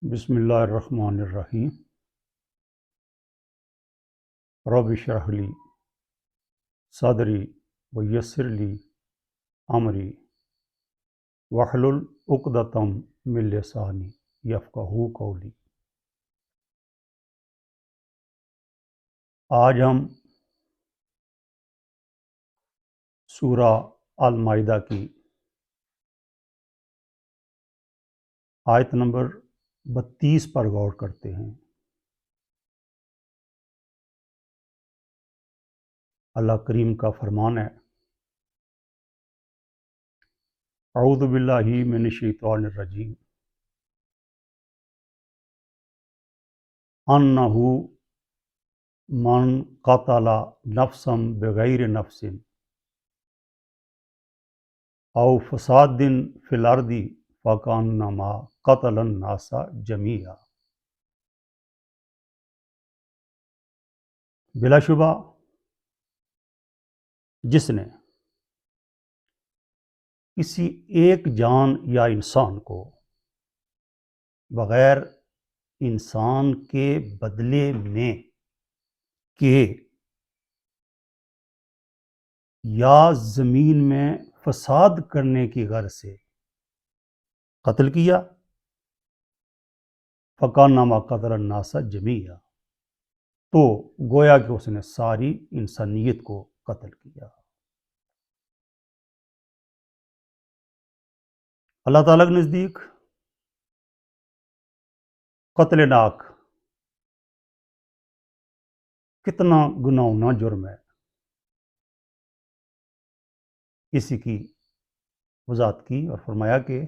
بسم اللہ الرحمن الرحیم۔ رب اشرح لی صدری ویسر لی امری واحلل عقدۃ من لسانی یفقہوا قولی۔ آج ہم سورہ المائدہ کی آیت نمبر 32 پر غور کرتے ہیں۔ اللہ کریم کا فرمان ہے، اعوذ باللہ من الشیطان الرجیم، انہ من قتل نفسا بغیر نفس او فساد فی الارض فکانما قتل الناس جمیعا۔ بلا شبہ جس نے کسی ایک جان یا انسان کو بغیر انسان کے بدلے میں کہ یا زمین میں فساد کرنے کی غرض سے قتل کیا، فکانما قتل الناس جمیعا، تو گویا کہ اس نے ساری انسانیت کو قتل کیا۔ اللہ تعالیٰ کے نزدیک قتل ناک کتنا گناہونا جرم ہے، اسی کی وضاحت کی اور فرمایا کہ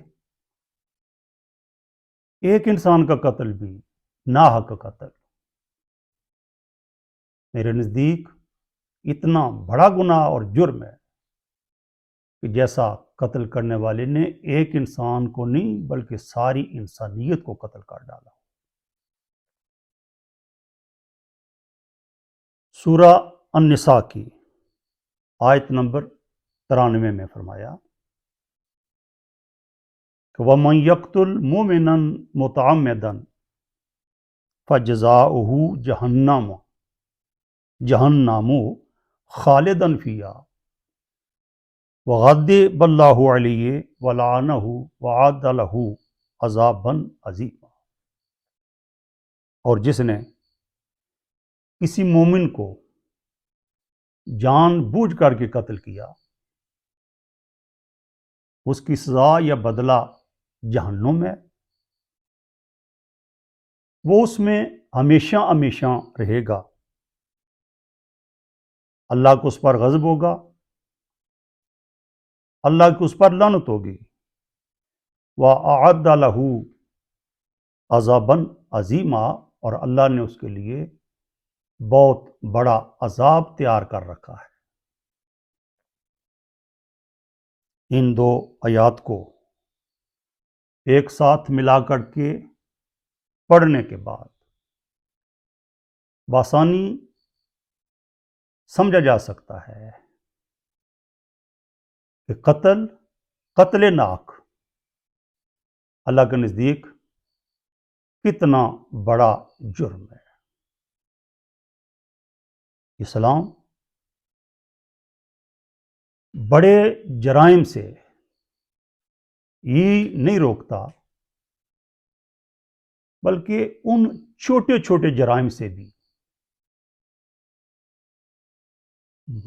ایک انسان کا قتل بھی ناحق قتل میرے نزدیک اتنا بڑا گناہ اور جرم ہے کہ جیسا قتل کرنے والے نے ایک انسان کو نہیں بلکہ ساری انسانیت کو قتل کر ڈالا۔ سورہ النساء کی آیت نمبر 93 میں فرمایا کہ وَمَن يَقْتُلْ مُؤْمِنًا مُتَعَمِّدًا فَجَزَاؤُهُ جَهَنَّمُ خَالِدًا فِيهَا وَغَضِبَ اللَّهُ عَلَيْهِ وَلَعَنَهُ وَأَعَدَّ لَهُ عَذَابًا عَظِيمًا۔ اور جس نے کسی مومن کو جان بوجھ کر کے قتل کیا، اس کی سزا یا بدلہ جہنم ہے، وہ اس میں ہمیشہ ہمیشہ رہے گا، اللہ کو اس پر غضب ہوگا، اللہ کی اس پر لعنت ہوگی، وَأَعَدَّ لَهُ عَذَابًا عَظِيمًا، اور اللہ نے اس کے لیے بہت بڑا عذاب تیار کر رکھا ہے۔ ان دو آیات کو ایک ساتھ ملا کر کے پڑھنے کے بعد بآسانی سمجھا جا سکتا ہے کہ قتل ناک اللہ کے نزدیک کتنا بڑا جرم ہے۔ اسلام بڑے جرائم سے ہی نہیں روکتا بلکہ ان چھوٹے چھوٹے جرائم سے بھی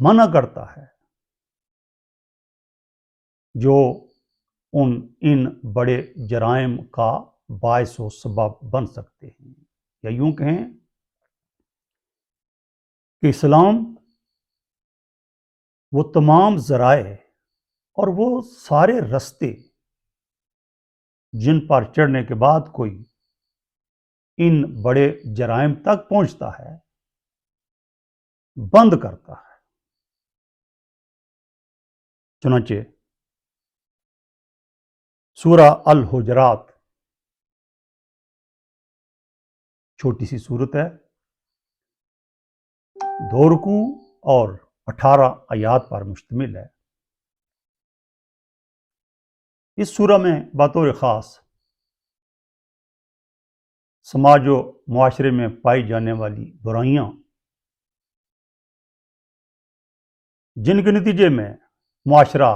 منع کرتا ہے جو ان بڑے جرائم کا باعث و سبب بن سکتے ہیں، یا یوں کہیں کہ اسلام وہ تمام ذرائع اور وہ سارے رستے جن پر چڑھنے کے بعد کوئی ان بڑے جرائم تک پہنچتا ہے بند کرتا ہے۔ چنانچہ سورہ الحجرات چھوٹی سی سورت ہے، 2 رکوع اور 18 آیات پر مشتمل ہے۔ اس سورہ میں بطور خاص سماج و معاشرے میں پائی جانے والی برائیاں جن کے نتیجے میں معاشرہ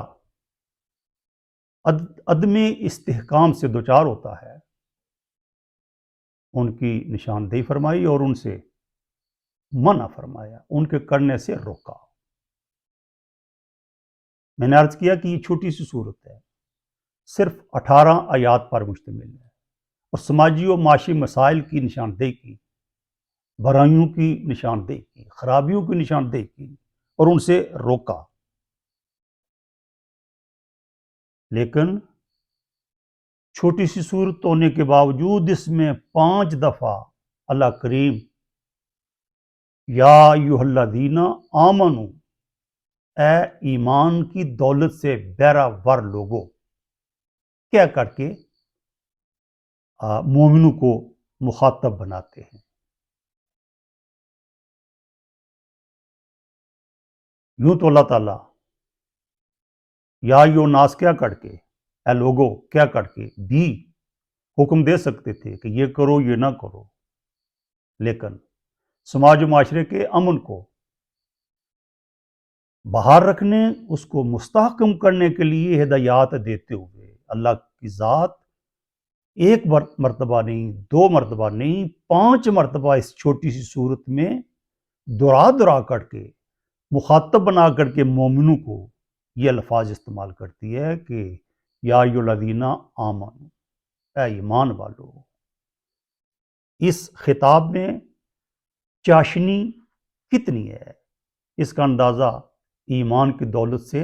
عدمی استحکام سے دوچار ہوتا ہے ان کی نشاندہی فرمائی اور ان سے منع فرمایا، ان کے کرنے سے روکا۔ میں نے عرض کیا کہ یہ چھوٹی سی صورت ہے، صرف 18 آیات پر مشتمل ہے اور سماجی و معاشی مسائل کی نشاندہی کی، برائیوں کی نشاندہی کی، خرابیوں کی نشاندہی کی اور ان سے روکا۔ لیکن چھوٹی سی صورت ہونے کے باوجود اس میں 5 دفعہ اللہ کریم یا ایھا الذین آمنو، اے ایمان کی دولت سے بیرا ور لوگوں کہہ کر کے مومنوں کو مخاطب بناتے ہیں۔ یوں تو اللہ تعالیٰ یا ایھا الناس کیا کر کے، اے لوگوں کیا کر کے بھی حکم دے سکتے تھے کہ یہ کرو یہ نہ کرو، لیکن سماج و معاشرے کے امن کو بہار رکھنے، اس کو مستحکم کرنے کے لیے ہدایات دیتے ہوئے اللہ کی ذات ایک مرتبہ نہیں، 2 مرتبہ نہیں، 5 مرتبہ اس چھوٹی سی صورت میں دہرا کر کے مخاطب بنا کر کے مومنوں کو یہ الفاظ استعمال کرتی ہے کہ یا ایھا الذین آمنو، اے ایمان والو۔ اس خطاب میں چاشنی کتنی ہے اس کا اندازہ ایمان کی دولت سے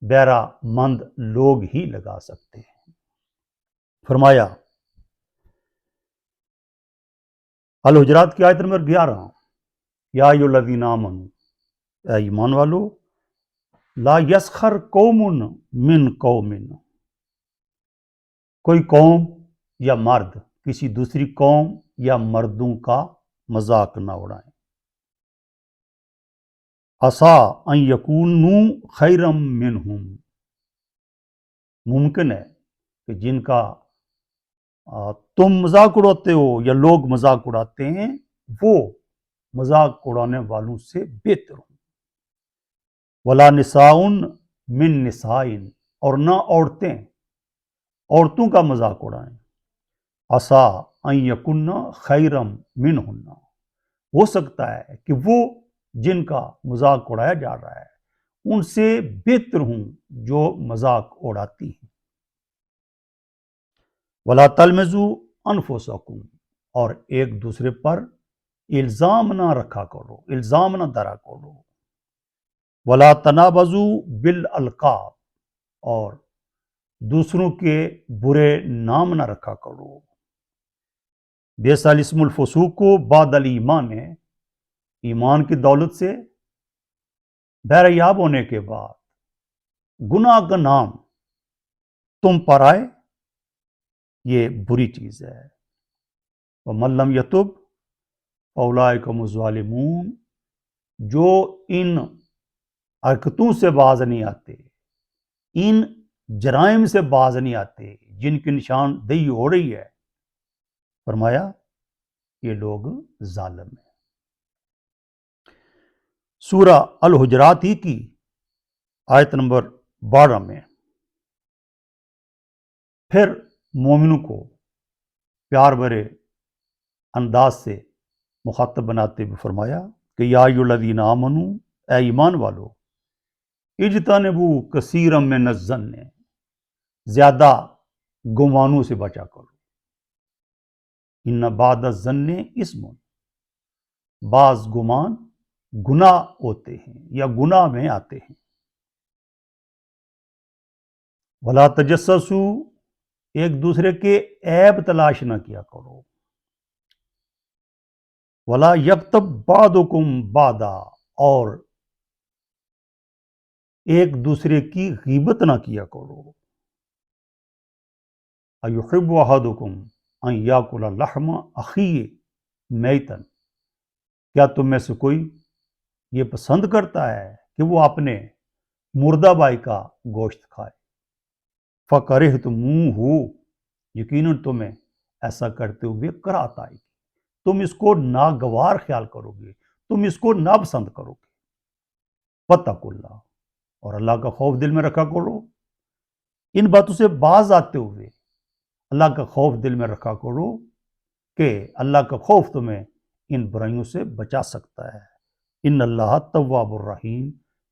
بیرا مند لوگ ہی لگا سکتے ہیں۔ فرمایا الحجرات کی آیت نمبر 11، یا ایھا الذین آمنو، اے ایمان والو، لا یسخر قوم من قوم، کوئی قوم یا مرد کسی دوسری قوم یا مردوں کا مذاق نہ اڑائیں۔ عسیٰ ان یکونوا خیرا منہم، ممکن ہے کہ جن کا تم مذاق اڑاتے ہو یا لوگ مذاق اڑاتے ہیں وہ مذاق اڑانے والوں سے بہتر ہوں۔ ولا نساء من نساء، اور نہ عورتوں کا مذاق اڑائیں۔ عسیٰ ان یکن خیرا منہن، ہو سکتا ہے کہ وہ جن کا مذاق اڑایا جا رہا ہے ان سے بہتر ہوں جو مذاق اڑاتی ہیں۔ ولا تلمزوا انفسکم، اور ایک دوسرے پر الزام نہ رکھا کرو، الزام نہ دھرا کرو۔ ولا تنابزوا بالالقاب، اور دوسروں کے برے نام نہ رکھا کرو۔ بئس الاسم الفسوق بعد الایمان، ایمان کی دولت سے بہریاب ہونے کے بعد گناہ کا نام تم پر آئے، یہ بری چیز ہے۔ وَمَن لَّمْ يَتُبْ فَأُولَٰئِکَ هُمُ الظَّالِمُونَ، جو ان حرکتوں سے باز نہیں آتے، ان جرائم سے باز نہیں آتے جن کی نشاندہی ہو رہی ہے، فرمایا یہ لوگ ظالم ہیں۔ سورہ الحجرات ہی کی آیت نمبر 12 میں پھر مومنوں کو پیار بھرے انداز سے مخاطب بناتے ہوئے فرمایا کہ یا ایھا الذین آمنو، اے ایمان والو، اجتنبوا کثیرا من الظن، زیادہ گمانوں سے بچا کرو۔ ان بعض الظن اسم، بعض گمان گناہ ہوتے ہیں یا گناہ میں آتے ہیں۔ ولا تجسسوا، ایک دوسرے کے عیب تلاش نہ کیا کرو۔ ولا یغتب بعضکم بعضا، اور ایک دوسرے کی غیبت نہ کیا کرو۔ ایحب احدکم ان یاکل لحم اخیہ میتا، کیا تم میں سے کوئی یہ پسند کرتا ہے کہ وہ اپنے مردہ بھائی کا گوشت کھائے؟ فَکَرِہْتُمُوہُ، یقیناً تمہیں ایسا کرتے ہوئے کراہت آئے گی، تم اس کو ناگوار خیال کرو گے، تم اس کو ناپسند کرو گے۔ واتقوا اللہ، اور اللہ کا خوف دل میں رکھا کرو۔ ان باتوں سے باز آتے ہوئے اللہ کا خوف دل میں رکھا کرو کہ اللہ کا خوف تمہیں ان برائیوں سے بچا سکتا ہے۔ ان اللہ تواب الرحیم،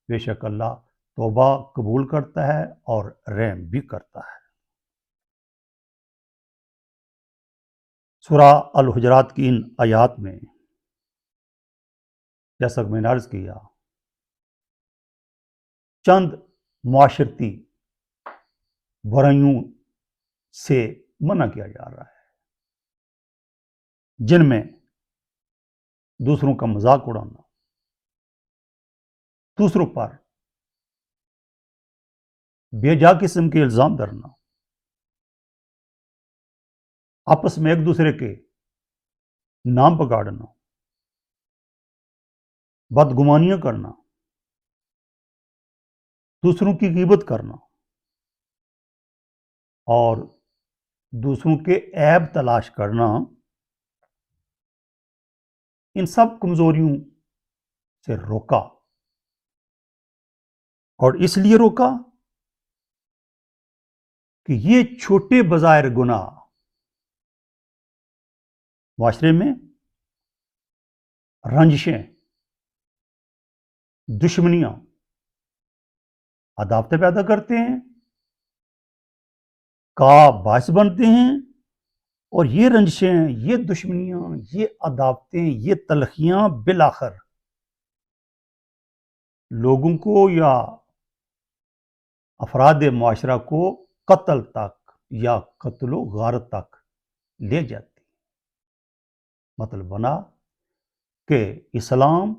بے شک اللہ توبہ قبول کرتا ہے اور رحم بھی کرتا ہے۔ سورہ الحجرات کی ان آیات میں جیسا کہ میں نے عرض کیا، چند معاشرتی برائیوں سے منع کیا جا رہا ہے، جن میں دوسروں کا مذاق اڑانا، دوسروں پر بے جا قسم کے الزام دھرنا، آپس میں ایک دوسرے کے نام پکارنا، بدگمانیاں کرنا، دوسروں کی غیبت کرنا اور دوسروں کے عیب تلاش کرنا، ان سب کمزوریوں سے روکا۔ اور اس لیے روکا کہ یہ چھوٹے بظاہر گناہ معاشرے میں رنجشیں، دشمنیاں، عداوتیں پیدا کرتے ہیں، کا باعث بنتے ہیں، اور یہ رنجشیں، یہ دشمنیاں، یہ عداوتیں، یہ تلخیاں بالآخر لوگوں کو یا افراد معاشرہ کو قتل تک یا قتل و غارت تک لے جاتی۔ مطلب بنا کہ اسلام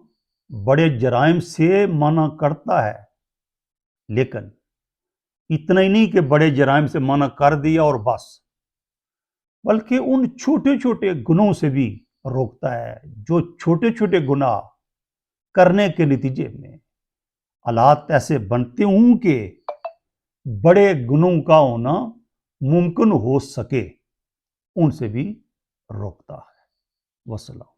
بڑے جرائم سے منع کرتا ہے، لیکن اتنا ہی نہیں کہ بڑے جرائم سے منع کر دیا اور بس، بلکہ ان چھوٹے چھوٹے گناہوں سے بھی روکتا ہے، جو چھوٹے چھوٹے گناہ کرنے کے نتیجے میں حالات ایسے بنتے ہوں کہ بڑے گناہوں کا ہونا ممکن ہو سکے، ان سے بھی روکتا ہے۔ وسلام۔